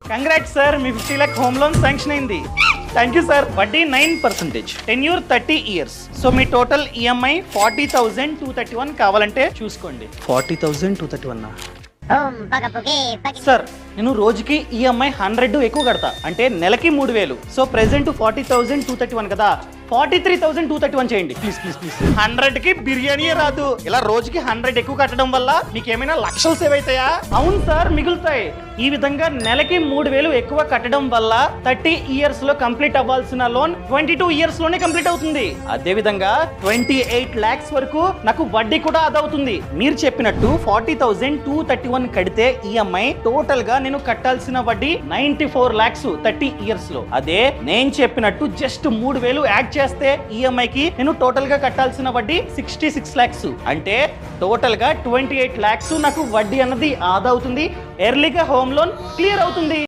Congrats sir, మీ 50 lakh home loan sanction అయింది. Thank you sir. వడ్డీ 9%, tenure 30 years. So మీ total EMI 40,231 కావాలంటే చూసుకోండి. 40,231 sir, నేను రోజుకి ఈఎంఐ 100 ఎక్కువ కడతా, అంటే నెలకి 3,000. సో ప్రెసెంట్ 40,231 కదా, 43,231 చేయండి ప్లీజ్ ప్లీజ్ ప్లీజ్. 100కి బిర్యానీ రాదు, ఇలా రోజుకి 100 ఎక్కువ కట్టడం వల్ల మీకు ఏమైనా లక్షలు సేవ్ అవుతాయా? అవును సార్, మిగులుతాయి. ఈ విధంగా నెలకి 3,000 ఎక్కువ కట్టడం వల్ల 30 years లో కంప్లీట్ అవ్వాల్సిన లోన్ 22 years లోనే కంప్లీట్ అవుతుంది. అదే విధంగా 28 lakhs వరకు నాకు వడ్డీ కూడా అదవుతుంది. మీరు చెప్పినట్టు 40,231 కడితే ఈఎంఐ టోటల్ గా నేను కట్టాల్సిన వడ్డీ 94 lakhs 30 years లో. అదే నేను చెప్పినట్టు జస్ట్ 3,000 యాడ్ చేస్తే ఈఎంఐ కి నేను టోటల్ గా కట్టాల్సిన వడ్డీ 66 lakhs. అంటే టోటల్ గా 28 lakhs నాకు వడ్డీ అన్నది ఆదా అవుతుంది. ఎర్లీగా హోమ్ లోన్ క్లియర్ అవుతుంది.